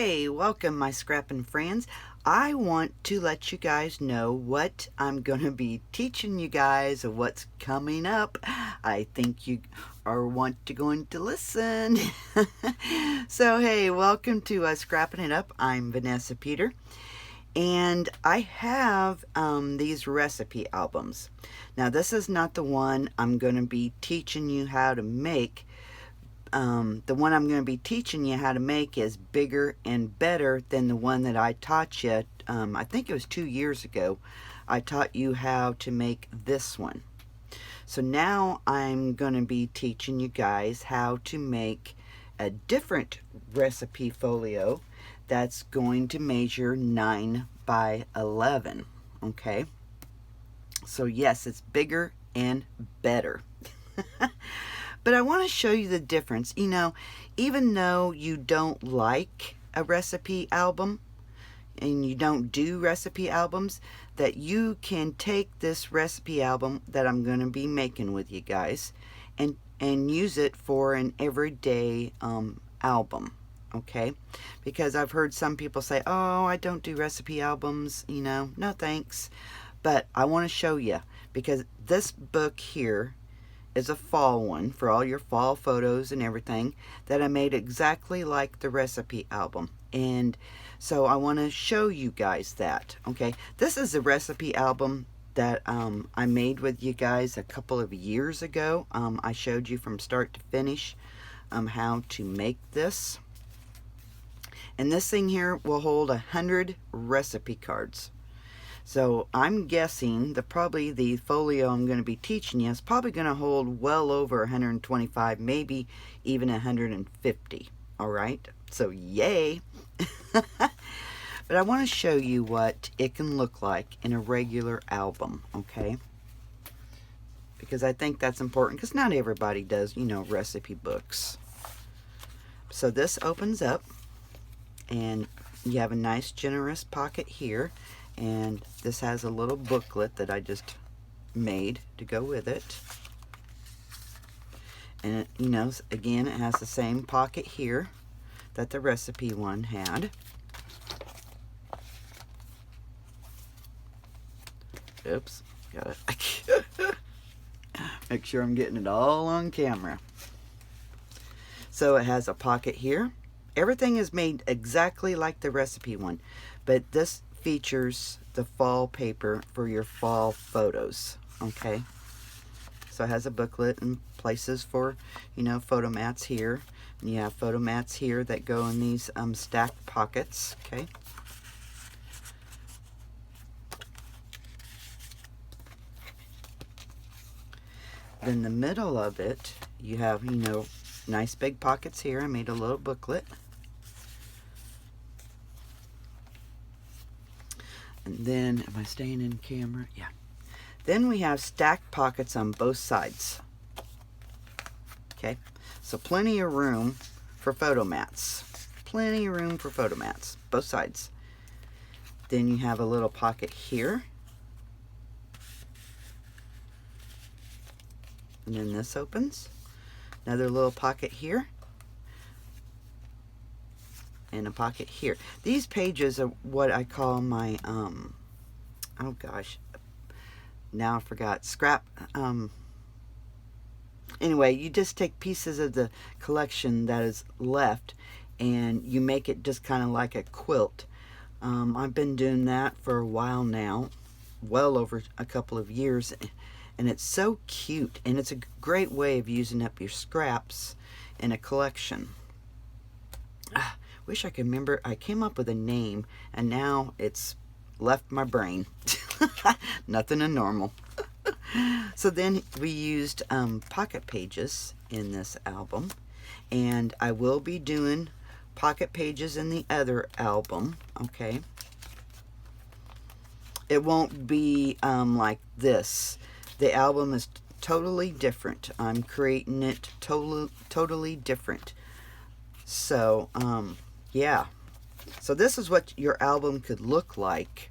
Hey, welcome my scrapping friends. I want to let you guys know what I'm going to be teaching you guys of what's coming up. I think you are going to listen. So hey, welcome to Scrapping It Up. I'm Vanessa Peter. And I have these recipe albums. Now this is not the one I'm going to be teaching you how to make. The one I'm going to be teaching you how to make is bigger and better than the one that I taught you. I think it was 2 years ago. I taught you how to make this one. So now I'm going to be teaching you guys how to make a different recipe folio that's going to measure 9 by 11. Okay? So yes, it's bigger and better. But I want to show you the difference. You know, even though you don't like a recipe album and you don't do recipe albums, that you can take this recipe album that I'm going to be making with you guys and use it for an everyday album. Okay? Because I've heard some people say, oh, I don't do recipe albums, you know, no thanks. But I want to show you, because this book here is a fall one for all your fall photos and everything that I made exactly like the recipe album. And so I want to show you guys that. Okay, this is a recipe album that I made with you guys a couple of years ago. I showed you from start to finish how to make this. And this thing here will hold 100 recipe cards. So I'm guessing that probably the folio I'm going to be teaching you is probably going to hold well over 125, maybe even 150. All right, so yay. But I want to show you what it can look like in a regular album, okay? Because I think that's important, because not everybody does, you know, recipe books. So this opens up, and you have a nice generous pocket here. And this has a little booklet that I just made to go with it. And, you know, again, it has the same pocket here that the recipe one had. Oops, got it. Make sure I'm getting it all on camera. So it has a pocket here. Everything is made exactly like the recipe one, but this features the fall paper for your fall photos. Okay, so it has a booklet and places for, you know, photo mats here, and you have photo mats here that go in these stacked pockets. Okay, then the middle of it, you have, you know, nice big pockets here. I made a little booklet. And then, am I staying in camera? Yeah. Then we have stacked pockets on both sides. Okay, so plenty of room for photo mats. Plenty of room for photo mats, both sides. Then you have a little pocket here. And then this opens. Another little pocket here. And a pocket here. These pages are what I call my oh gosh, now I forgot, scrap. Anyway, you just take pieces of the collection that is left and you make it just kind of like a quilt. I've been doing that for a while now, well over a couple of years, and it's so cute, and it's a great way of using up your scraps in a collection. Wish I could remember. I came up with a name and now it's left my brain. Nothing normal. So then we used pocket pages in this album, and I will be doing pocket pages in the other album. Okay, it won't be like this. The album is totally different. I'm creating it totally different. So yeah, so this is what your album could look like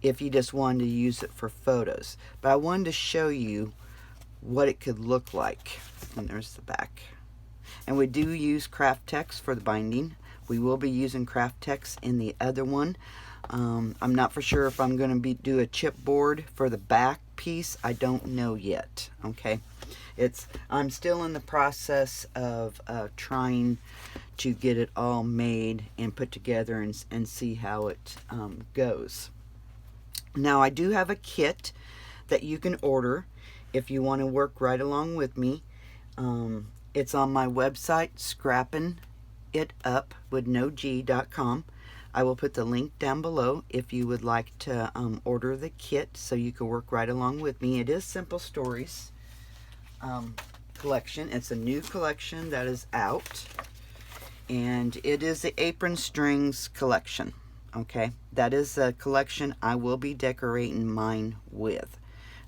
if you just wanted to use it for photos. But I wanted to show you what it could look like. And there's the back. And we do use craft text for the binding. We will be using craft text in the other one. I'm not for sure if I'm going to do a chipboard for the back piece. I don't know yet. Okay, I'm still in the process of trying to get it all made and put together and see how it goes. Now, I do have a kit that you can order if you want to work right along with me. It's on my website, scrappingitup.com. I will put the link down below if you would like to order the kit so you can work right along with me. It is Simple Stories collection. It's a new collection that is out, and it is the Apron Strings collection. Okay, that is a collection I will be decorating mine with.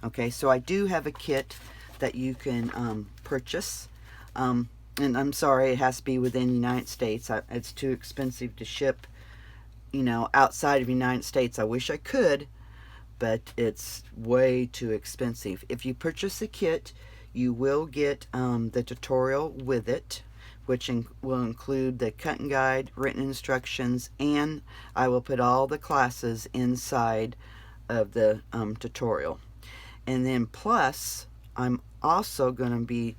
Okay, so I do have a kit that you can purchase. And I'm sorry, it has to be within the United States. It's too expensive to ship, you know, outside of the United States. I wish I could, but it's way too expensive. If you purchase a kit, you will get the tutorial with it, which will include the cutting guide, written instructions, and I will put all the classes inside of the tutorial. And then plus, I'm also going to be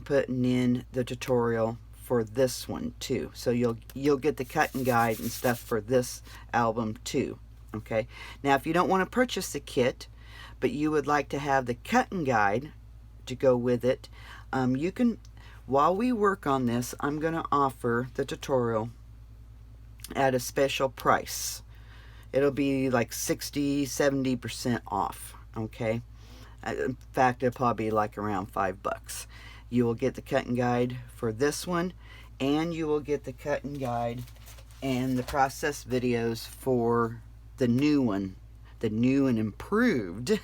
putting in the tutorial for this one too. So you'll get the cutting guide and stuff for this album too. Okay. Now, if you don't want to purchase the kit, but you would like to have the cutting guide to go with it, you can. While we work on this, I'm going to offer the tutorial at a special price. It'll be like 60-70% off. Okay. In fact, it'll probably be like around $5. You will get the cutting guide for this one, and you will get the cutting guide and the process videos for the new one, the new and improved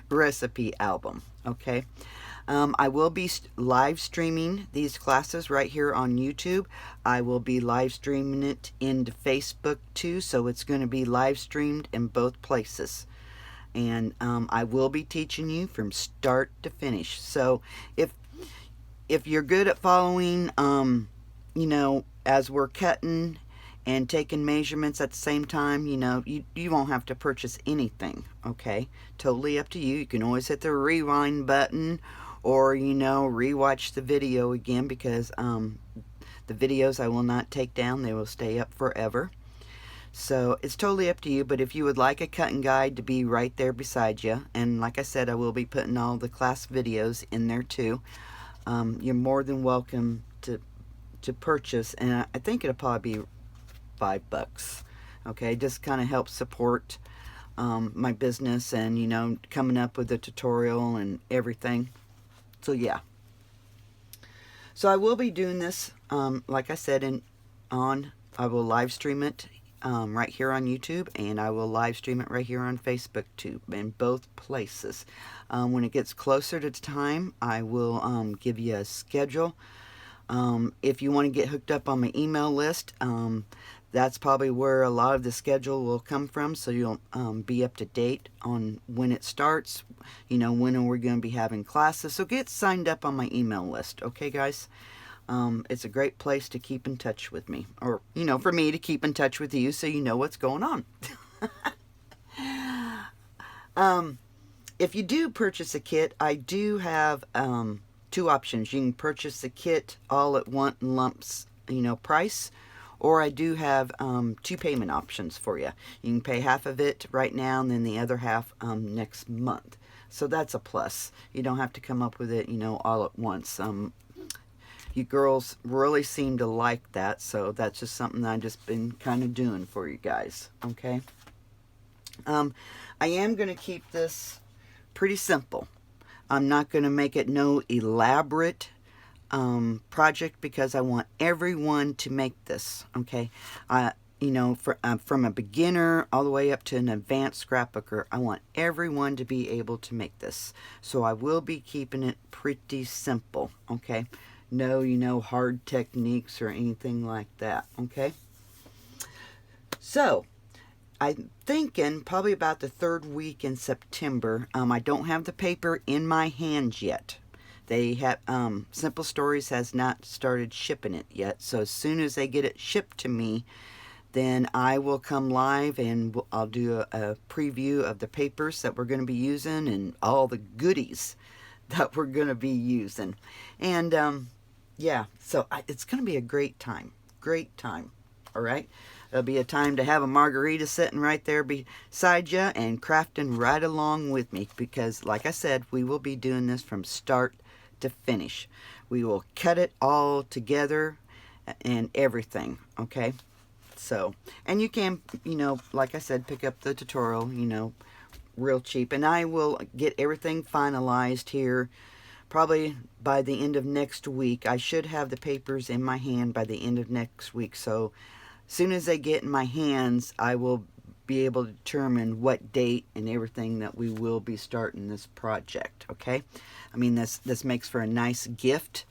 recipe album. Okay. I will be live streaming these classes right here on YouTube. I will be live streaming it into Facebook too, so it's going to be live streamed in both places. And I will be teaching you from start to finish. So if you're good at following, you know, as we're cutting and taking measurements at the same time, you know, you won't have to purchase anything. Okay, totally up to you. You can always hit the rewind button, or, you know, rewatch the video again, because the videos I will not take down. They will stay up forever. So it's totally up to you, but if you would like a cutting guide to be right there beside you, and like I said, I will be putting all the class videos in there too, you're more than welcome to purchase, and I think it'll probably be $5. Okay, just kind of help support my business, and, you know, coming up with the tutorial and everything. So yeah, so I will be doing this, like I said, I will live stream it right here on YouTube, and I will live stream it right here on Facebook too, in both places. When it gets closer to time, I will give you a schedule. If you want to get hooked up on my email list, that's probably where a lot of the schedule will come from, so you'll be up to date on when it starts, you know, when we're going to be having classes. So get signed up on my email list, okay, guys? It's a great place to keep in touch with me, or, you know, for me to keep in touch with you so you know what's going on. If you do purchase a kit, I do have two options. You can purchase the kit all at one lumps, you know, price, or I do have two payment options for you. You can pay half of it right now, and then the other half next month. So that's a plus. You don't have to come up with it, you know, all at once. You girls really seem to like that, so that's just something I've just been kind of doing for you guys, okay? I am going to keep this pretty simple. I'm not going to make it no elaborate project, because I want everyone to make this, okay? You know, from a beginner all the way up to an advanced scrapbooker, I want everyone to be able to make this. So I will be keeping it pretty simple, okay? No, you know, hard techniques or anything like that, okay? So, I'm thinking probably about the third week in September. I don't have the paper in my hands yet. They have Simple Stories has not started shipping it yet, so as soon as they get it shipped to me, then I will come live and I'll do a preview of the papers that we're going to be using and all the goodies that we're going to be using. And yeah, so it's going to be a great time. Great time. All right. It'll be a time to have a margarita sitting right there beside you and crafting right along with me, because like I said, we will be doing this from start to finish. We will cut it all together and everything. Okay. So, and you can, like I said, pick up the tutorial, real cheap. And I will get everything finalized here probably by the end of next week. I should have the papers in my hand by the end of next week. So, as soon as they get in my hands, I will be able to determine what date and everything that we will be starting this project, okay? I mean, this makes for a nice gift,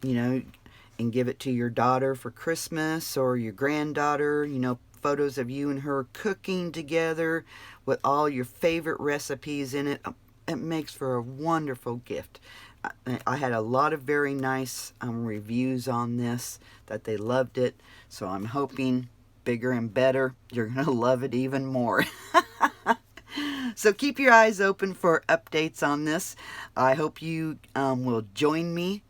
and give it to your daughter for Christmas, or your granddaughter, photos of you and her cooking together with all your favorite recipes in it. It makes for a wonderful gift. I had a lot of very nice reviews on this, that they loved it. So I'm hoping bigger and better, you're going to love it even more. So keep your eyes open for updates on this. I hope you will join me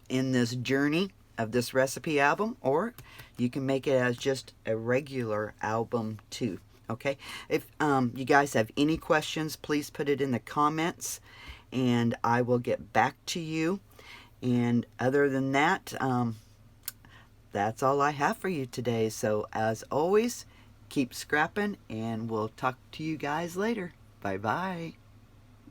in this journey of this recipe album, or you can make it as just a regular album too. Okay, if you guys have any questions, please put it in the comments and I will get back to you. And other than that, that's all I have for you today. So as always, keep scrapping and we'll talk to you guys later. Bye bye.